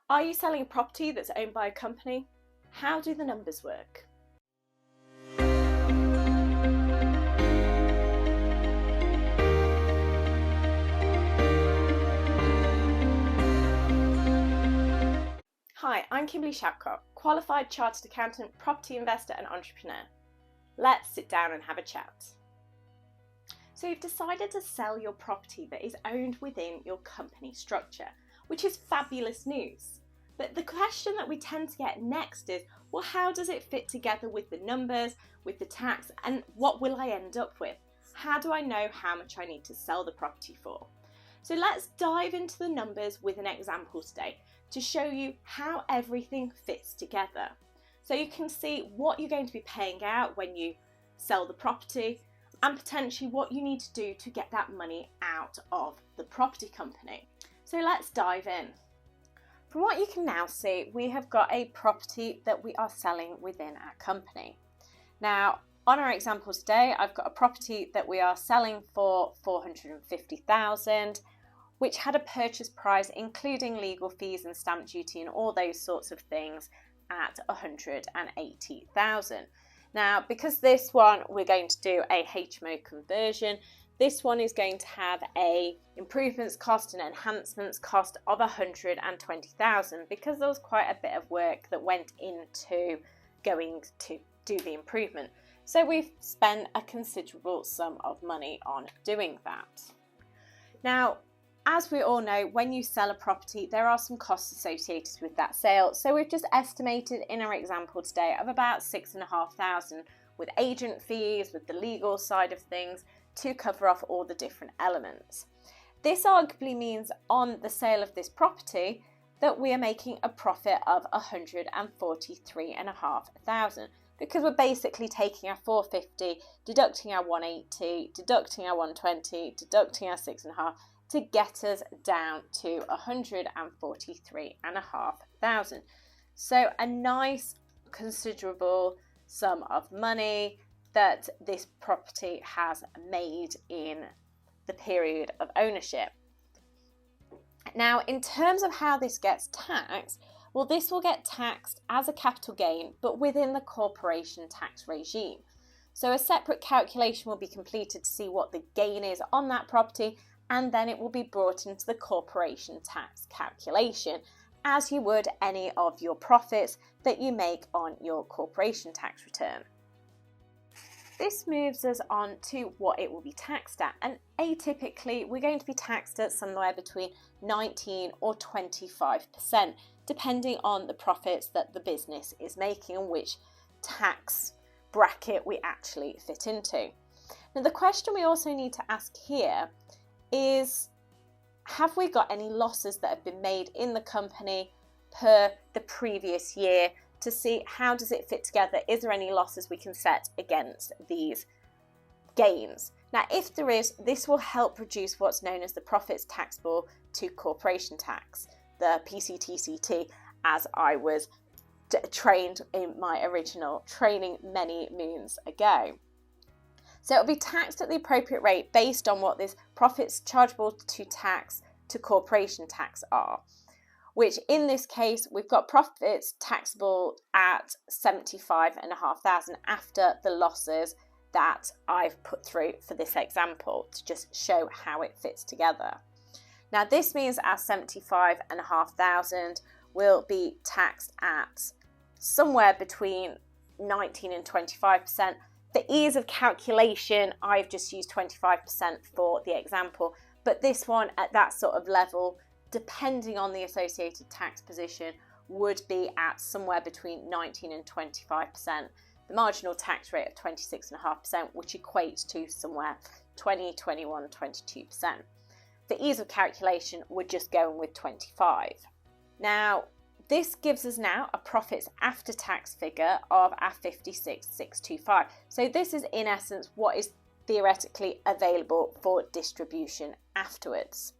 Are you selling a property that's owned by a company? How do the numbers work? Hi, I'm Kimberly Shapcott, qualified chartered accountant, property investor and entrepreneur. Let's sit down and have a chat. So you've decided to sell your property that is owned within your company structure, which is fabulous news. But the question that we tend to get next is, well, how does it fit together with the numbers, with the tax, and what will I end up with? How do I know how much I need to sell the property for? So let's dive into the numbers with an example today to show you how everything fits together. So you can see what you're going to be paying out when you sell the property, and potentially what you need to do to get that money out of the property company. So let's dive in. From what you can now see, we have got a property that we are selling within our company. Now, on our example today, I've got a property that we are selling for $450,000, which had a purchase price, including legal fees and stamp duty and all those sorts of things, at $180,000. Now, because this one we're going to do a HMO conversion, this one is going to have a improvements cost and enhancements cost of $120,000 because there was quite a bit of work that went into going to do the improvement. So we've spent a considerable sum of money on doing that. Now, as we all know, when you sell a property, there are some costs associated with that sale. So we've just estimated in our example today of about $6,500 with agent fees, with the legal side of things, to cover off all the different elements. This arguably means on the sale of this property that we are making a profit of $143,500 because we're basically taking our 450, deducting our 180, deducting our 120, deducting our 6.5 to get us down to $143,500. So a nice considerable sum of money that this property has made in the period of ownership. Now, in terms of how this gets taxed, well, this will get taxed as a capital gain, but within the corporation tax regime. So a separate calculation will be completed to see what the gain is on that property, and then it will be brought into the corporation tax calculation, as you would any of your profits that you make on your corporation tax return. This moves us on to what it will be taxed at, and atypically we're going to be taxed at somewhere between 19 or 25%, depending on the profits that the business is making and which tax bracket we actually fit into. Now, the question we also need to ask here is, have we got any losses that have been made in the company per the previous year, to see how does it fit together? Is there any losses we can set against these gains? Now, if there is, this will help reduce what's known as the profits taxable to corporation tax, the PCTCT, as I was trained in my original training many moons ago. So it will be taxed at the appropriate rate based on what this profits chargeable to tax to corporation tax are, which in this case, we've got profits taxable at $75,500 after the losses that I've put through for this example to just show how it fits together. Now, this means our $75,500 will be taxed at somewhere between 19 and 25%. For ease of calculation, I've just used 25% for the example, but this one at that sort of level, depending on the associated tax position, would be at somewhere between 19 and 25%. The marginal tax rate of 26.5%, which equates to somewhere 20, 21, 22%. For ease of calculation, we're just going with 25. Now, this gives us now a profits after tax figure of our 56,625. So this is in essence what is theoretically available for distribution afterwards.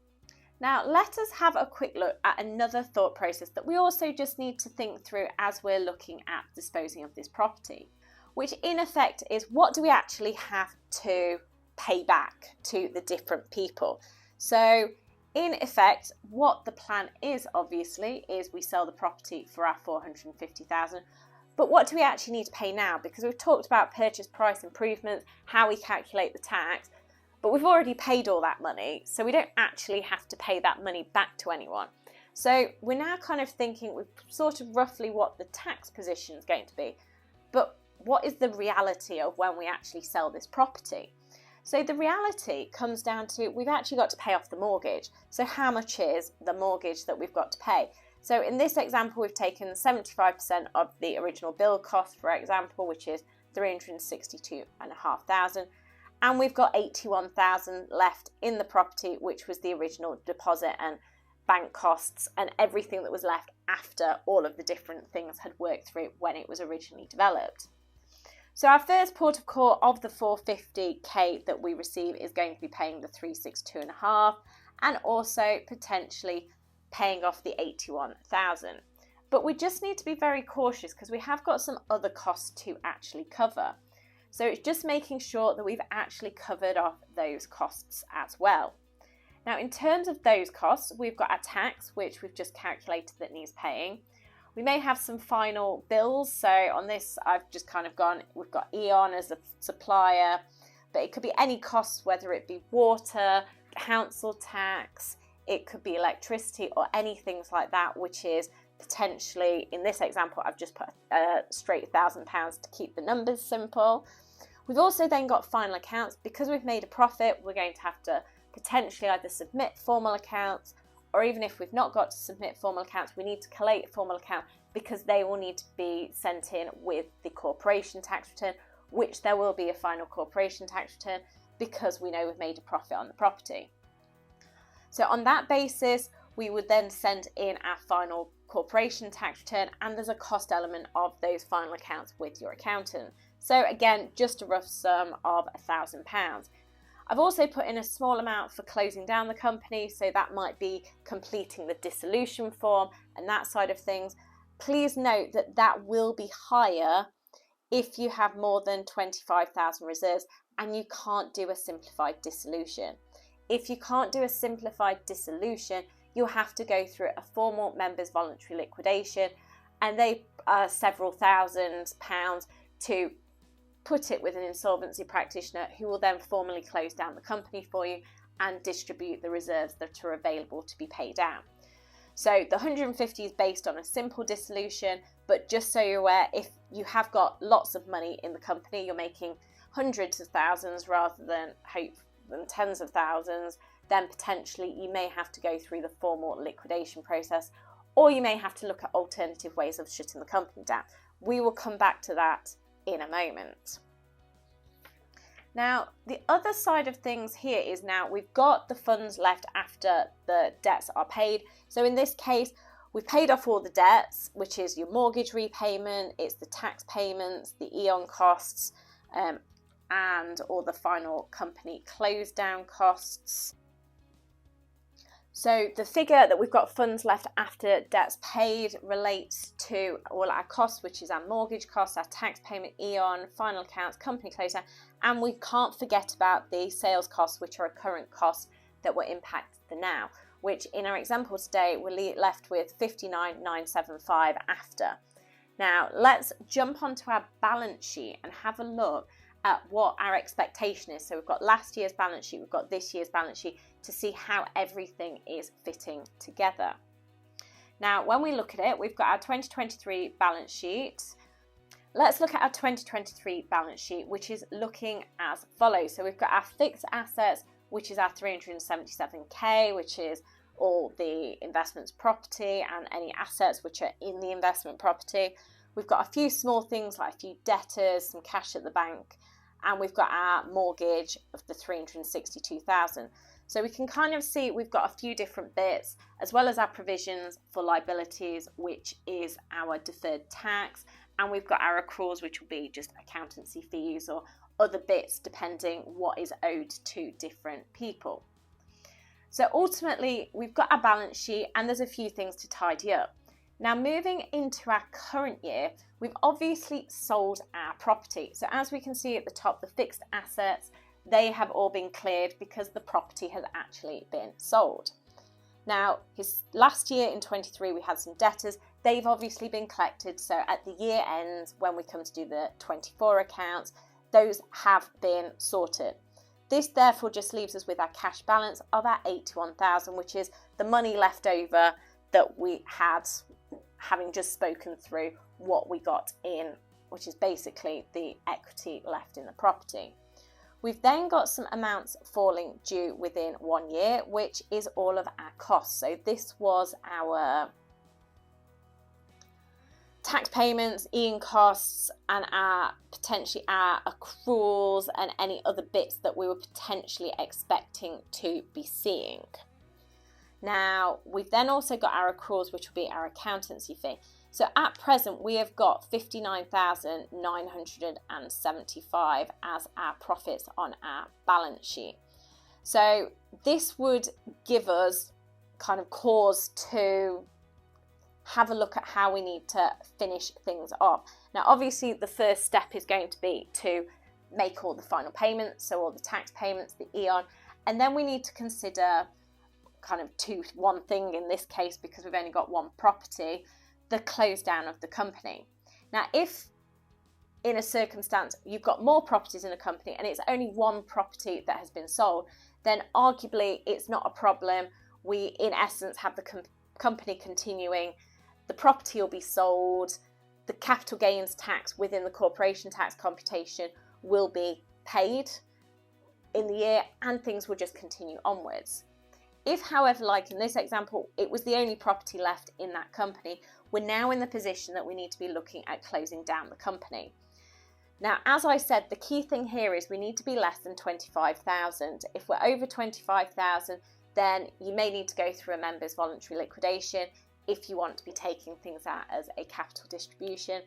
Now, let us have a quick look at another thought process that we also just need to think through as we're looking at disposing of this property, which in effect is, what do we actually have to pay back to the different people? So in effect, what the plan is, obviously, is we sell the property for our $450,000. But what do we actually need to pay now? Because we've talked about purchase price improvements, how we calculate the tax, but we've already paid all that money, so we don't actually have to pay that money back to anyone. So we're now kind of thinking with sort of roughly what the tax position is going to be, but what is the reality of when we actually sell this property? So the reality comes down to we've actually got to pay off the mortgage. So how much is the mortgage that we've got to pay? So in this example, we've taken 75% of the original build cost, for example, which is $362,500, and we've got $81,000 left in the property, which was the original deposit and bank costs and everything that was left after all of the different things had worked through when it was originally developed. So our first port of call of the $450K that we receive is going to be paying the $362,500 and also potentially paying off the $81,000. But we just need to be very cautious because we have got some other costs to actually cover. So it's just making sure that we've actually covered off those costs as well. Now, in terms of those costs, we've got our tax, which we've just calculated that needs paying. We may have some final bills. So on this, I've just kind of gone, we've got E.ON as a supplier, but it could be any costs, whether it be water, council tax, it could be electricity or anything like that, which is potentially, in this example, I've just put straight £1,000 to keep the numbers simple. We've also then got final accounts. Because we've made a profit, we're going to have to potentially either submit formal accounts, or even if we've not got to submit formal accounts, we need to collate a formal account because they will need to be sent in with the corporation tax return, which there will be a final corporation tax return because we know we've made a profit on the property. So on that basis, we would then send in our final corporation tax return, and there's a cost element of those final accounts with your accountant. So again, just a rough sum of £1,000. I've also put in a small amount for closing down the company, so that might be completing the dissolution form and that side of things. Please note that that will be higher if you have more than 25,000 reserves and you can't do a simplified dissolution. If you can't do a simplified dissolution, you'll have to go through a formal members voluntary liquidation, and they are several £1,000s to put it with an insolvency practitioner who will then formally close down the company for you and distribute the reserves that are available to be paid out. So the 150 is based on a simple dissolution, but just so you're aware, if you have got lots of money in the company, you're making hundreds of thousands rather than tens of thousands, then potentially you may have to go through the formal liquidation process, or you may have to look at alternative ways of shutting the company down. We will come back to that in a moment. Now, the other side of things here is now we've got the funds left after the debts are paid. So in this case, we've paid off all the debts, which is your mortgage repayment, it's the tax payments, the E.ON costs, and all the final company close down costs. So the figure that we've got funds left after debts paid relates to all our costs, which is our mortgage costs, our tax payment, E.ON, final accounts, company closure, and we can't forget about the sales costs, which are a current cost that will impact the now, which in our example today, we're left with 59,975 after. Now let's jump onto our balance sheet and have a look at what our expectation is. So we've got last year's balance sheet, we've got this year's balance sheet to see how everything is fitting together. Now, when we look at it, we've got our 2023 balance sheet. Let's look at our 2023 balance sheet, which is looking as follows. So we've got our fixed assets, which is our 377K, which is all the investments property and any assets which are in the investment property. We've got a few small things like a few debtors, some cash at the bank, and we've got our mortgage of the 362,000. So we can kind of see we've got a few different bits, as well as our provisions for liabilities, which is our deferred tax, and we've got our accruals, which will be just accountancy fees or other bits depending what is owed to different people. So ultimately, we've got our balance sheet and there's a few things to tidy up. Now, moving into our current year, we've obviously sold our property. So as we can see at the top, the fixed assets, they have all been cleared because the property has actually been sold. Now, his last year in 23, we had some debtors. They've obviously been collected. So at the year end, when we come to do the 24 accounts, those have been sorted. This therefore just leaves us with our cash balance of our 81,000, which is the money left over that we had, having just spoken through what we got in, which is basically the equity left in the property. We've then got some amounts falling due within 1 year, which is all of our costs. So this was our tax payments, EIN costs, and potentially our accruals and any other bits that we were potentially expecting to be seeing. Now, we've then also got our accruals, which will be our accountancy fee. So at present, we have got 59,975 as our profits on our balance sheet. So this would give us kind of cause to have a look at how we need to finish things off. Now, obviously, the first step is going to be to make all the final payments, so all the tax payments, the EON, and then we need to consider kind of one thing in this case, because we've only got one property, the close down of the company. Now, if in a circumstance you've got more properties in a company and it's only one property that has been sold, then arguably it's not a problem. We, in essence, have the company continuing. The property will be sold. The capital gains tax within the corporation tax computation will be paid in the year, and things will just continue onwards. If, however, like in this example, it was the only property left in that company, we're now in the position that we need to be looking at closing down the company. Now, as I said, the key thing here is we need to be less than 25,000. If we're over 25,000, then you may need to go through a members voluntary liquidation if you want to be taking things out as a capital distribution.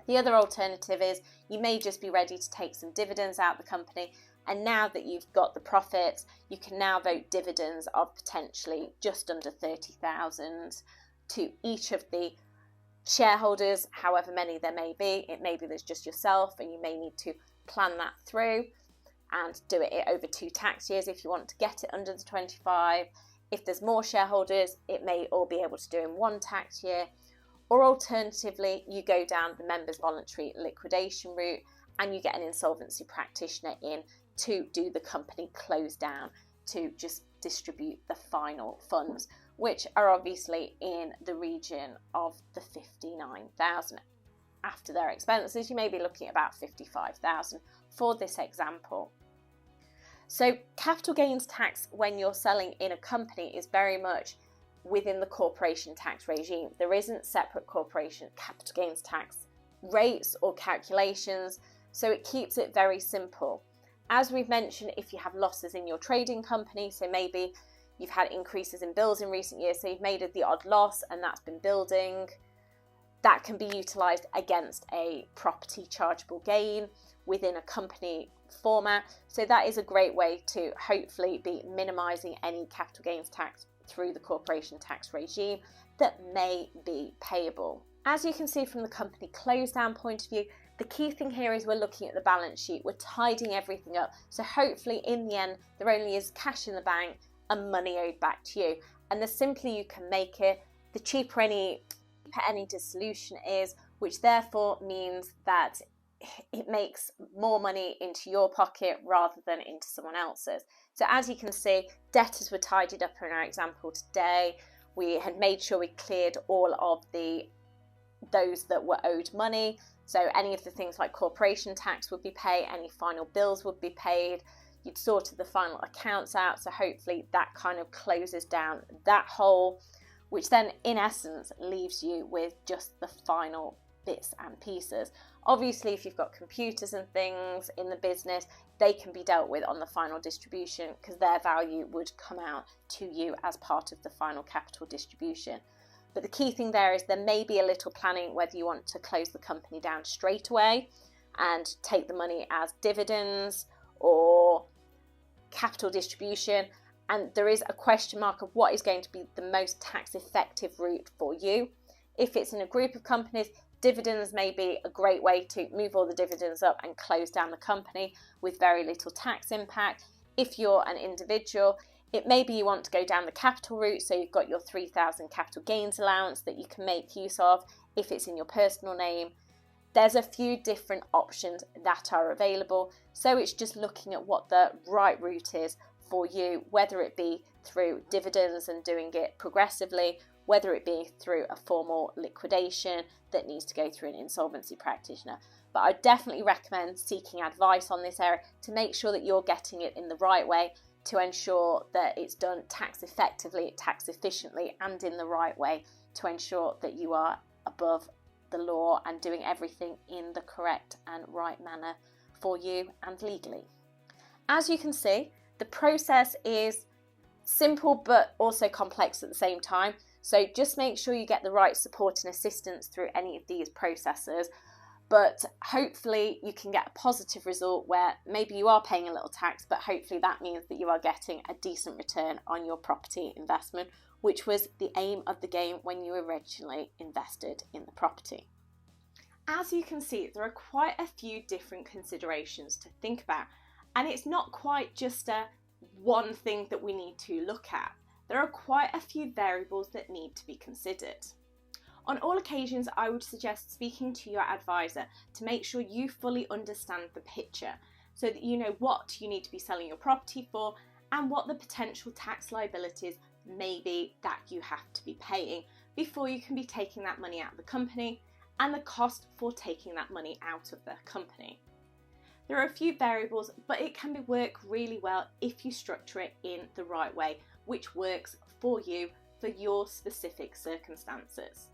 The other alternative is you may just be ready to take some dividends out of the company, and now that you've got the profits, you can now vote dividends of potentially just under 30,000 to each of the shareholders, however many there may be. It may be there's just yourself, and you may need to plan that through and do it over 2 tax years if you want to get it under the 25. If there's more shareholders, it may all be able to do in 1 tax year. Or alternatively, you go down the members voluntary liquidation route and you get an insolvency practitioner in to do the company close down, to just distribute the final funds, which are obviously in the region of the 59,000. After their expenses, you may be looking at about 55,000 for this example. So capital gains tax when you're selling in a company is very much within the corporation tax regime. There isn't separate corporation capital gains tax rates or calculations, so it keeps it very simple. As we've mentioned, if you have losses in your trading company, so maybe you've had increases in bills in recent years, so you've made the odd loss and that's been building, that can be utilised against a property chargeable gain within a company format. So that is a great way to hopefully be minimising any capital gains tax through the corporation tax regime that may be payable. As you can see from the company close down point of view, the key thing here is we're looking at the balance sheet, we're tidying everything up, so hopefully in the end there only is cash in the bank and money owed back to you. And the simpler you can make it, the cheaper any dissolution is, which therefore means that it makes more money into your pocket rather than into someone else's. So as you can see, debtors were tidied up in our example today. We had made sure we cleared all of those that were owed money. So any of the things like corporation tax would be paid, any final bills would be paid. You'd sorted the final accounts out, so hopefully that kind of closes down that hole, which then in essence leaves you with just the final bits and pieces. Obviously, if you've got computers and things in the business, they can be dealt with on the final distribution because their value would come out to you as part of the final capital distribution. But the key thing there is there may be a little planning whether you want to close the company down straight away and take the money as dividends or capital distribution. And there is a question mark of what is going to be the most tax effective route for you. If it's in a group of companies, dividends may be a great way to move all the dividends up and close down the company with very little tax impact. If you're an individual, It may be you want to go down the capital route, so you've got your 3,000 capital gains allowance that you can make use of if it's in your personal name. There's a few different options that are available, so it's just looking at what the right route is for you, whether it be through dividends and doing it progressively, whether it be through a formal liquidation that needs to go through an insolvency practitioner. But I definitely recommend seeking advice on this area to make sure that you're getting it in the right way, to ensure that it's done tax effectively, tax efficiently, and in the right way, to ensure that you are above the law and doing everything in the correct and right manner for you and legally. As you can see, the process is simple but also complex at the same time, so just make sure you get the right support and assistance through any of these processes. But hopefully you can get a positive result where maybe you are paying a little tax, but hopefully that means that you are getting a decent return on your property investment, which was the aim of the game when you originally invested in the property. As you can see, there are quite a few different considerations to think about, and it's not quite just a one thing that we need to look at. There are quite a few variables that need to be considered. On all occasions, I would suggest speaking to your advisor to make sure you fully understand the picture, so that you know what you need to be selling your property for and what the potential tax liabilities may be that you have to be paying before you can be taking that money out of the company, and the cost for taking that money out of the company. There are a few variables, but it can work really well if you structure it in the right way, which works for you for your specific circumstances.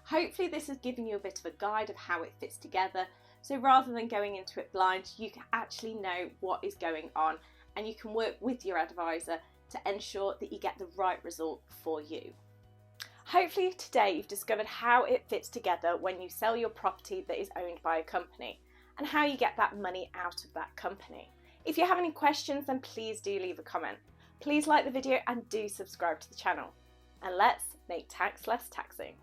Hopefully this has given you a bit of a guide of how it fits together, so rather than going into it blind, you can actually know what is going on and you can work with your advisor to ensure that you get the right result for you. Hopefully today you've discovered how it fits together when you sell your property that is owned by a company and how you get that money out of that company. If you have any questions, then please do leave a comment. Please like the video and do subscribe to the channel. And let's make tax less taxing.